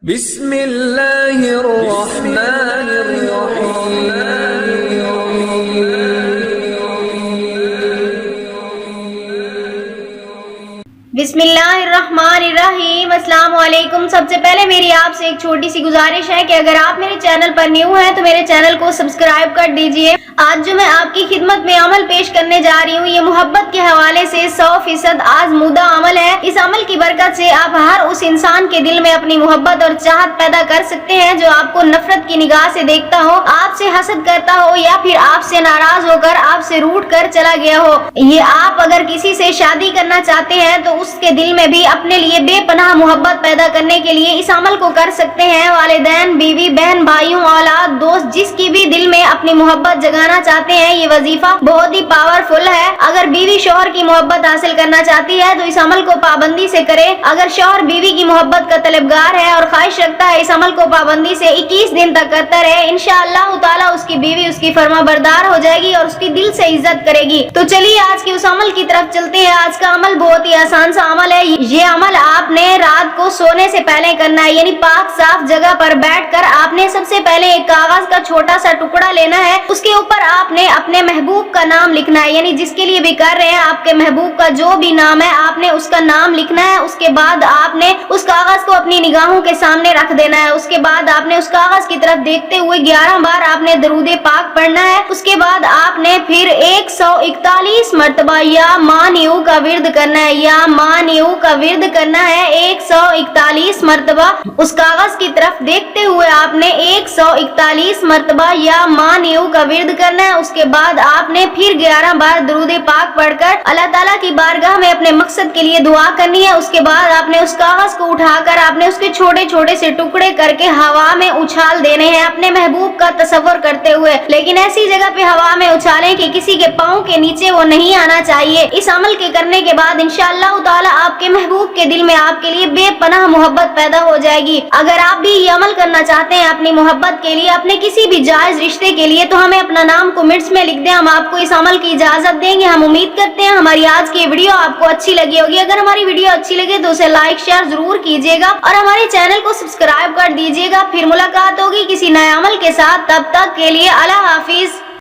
بسم اللہ الرحمن الرحیم بسم اللہ الرحمن الرحیم۔ السلام علیکم۔ سب سے پہلے میری آپ سے ایک چھوٹی سی گزارش ہے کہ اگر آپ میرے چینل پر نیو ہیں تو میرے چینل کو سبسکرائب کر دیجئے۔ آج جو میں آپ کی خدمت میں عمل پیش کرنے جا رہی ہوں یہ محبت کے حوالے سے 100% آزمودہ عمل ہے۔ اس عمل کی برکت سے آپ ہر اس انسان کے دل میں اپنی محبت اور چاہت پیدا کر سکتے ہیں جو آپ کو نفرت کی نگاہ سے دیکھتا ہو، آپ سے حسد کرتا ہو یا پھر آپ سے ناراض ہو کر آپ سے روٹھ کر چلا گیا ہو۔ یہ آپ اگر کسی سے شادی کرنا چاہتے ہیں تو اس کے دل میں بھی اپنے لیے بے پناہ محبت پیدا کرنے کے لیے اس عمل کو کر سکتے ہیں۔ والدین، بیوی، بہن، بھائیوں، اولاد، دوست، جس کی بھی دل میں اپنی محبت جگانا چاہتے ہیں یہ وظیفہ بہت ہی پاورفل ہے۔ اگر بیوی شوہر کی محبت حاصل کرنا چاہتی ہے تو اس عمل کو پابندی سے کرے۔ اگر شوہر بیوی کی محبت کا طلبگار ہے اور خواہش رکھتا ہے اس عمل کو پابندی سے 21 دن تک کرتا رہے، انشاءاللہ تعالی اس کی بیوی اس کی فرما بردار ہو جائے گی اور اس کی دل سے عزت کرے گی۔ تو چلیے آج کے اس عمل کی طرف چلتے ہیں۔ آج کا عمل بہت ہی آسان سا عمل ہے۔ یہ عمل آپ نے رات کو سونے سے پہلے کرنا ہے، یعنی پاک صاف جگہ پر بیٹھ کر آپ نے سب سے پہلے ایک کاغذ کا چھوٹا سا ٹکڑا لینا ہے۔ اس کے اوپر آپ نے اپنے محبوب کا نام لکھنا ہے، یعنی جس کے لیے بھی کر رہے ہیں آپ کے محبوب کا جو بھی نام ہے آپ نے اس کا نام لکھنا ہے۔ اس کے بعد آپ نے اس کاغذ کو اپنی نگاہوں کے سامنے رکھ دینا ہے۔ اس کے بعد آپ نے اس کاغذ کی طرف دیکھتے ہوئے 11 بار آپ نے درود پاک پڑھنا ہے۔ اس کے بعد آپ نے پھر 141 مرتبہ یا مانیو کا ورد کرنا ہے، یا مانیو کا ورد کرنا ہے 141 مرتبہ۔ اس کاغذ کی طرف دیکھتے ہوئے آپ نے 141 مرتبہ یا مانیو کا ورد کرنا ہے۔ اس کے بعد آپ نے پھر 11 بار درود پاک پڑھ کر اللہ تعالیٰ کی بارگاہ میں اپنے مقصد کے لیے دعا کرنی ہے۔ اس کے بعد آپ نے اس کاغذ کو اٹھا کر آپ نے اس کے چھوٹے چھوٹے سے ٹکڑے کر کے ہوا میں اچھال دینے ہیں اپنے محبوب کا تصور کرتے ہوئے، لیکن ایسی جگہ پہ ہوا میں اچھالیں کہ کسی کے پاؤں کے نیچے وہ نہیں آنا چاہیے۔ اس عمل کے کرنے کے بعد انشاءاللہ تعالیٰ آپ کے محبوب کے دل میں آپ کے لیے بے پناہ محبت پیدا ہو جائے گی۔ اگر آپ بھی یہ عمل کرنا چاہتے ہیں اپنی محبت کے لیے، اپنے کسی بھی جائز رشتے کے لیے، تو ہمیں اپنا نام کمنٹس میں لکھ دیں، ہم آپ کو اس عمل کی اجازت دیں گے۔ ہم امید کرتے ہیں ہماری آج کی ویڈیو آپ کو اچھی لگی ہوگی۔ اگر ہماری ویڈیو اچھی لگے تو اسے لائک شیئر ضرور کیجیے گا اور ہمارے چینل کو سبسکرائب کر دیجیے گا۔ پھر ملاقات ہوگی کسی نئے عمل کے ساتھ، تب تک کے لیے اللہ حافظ۔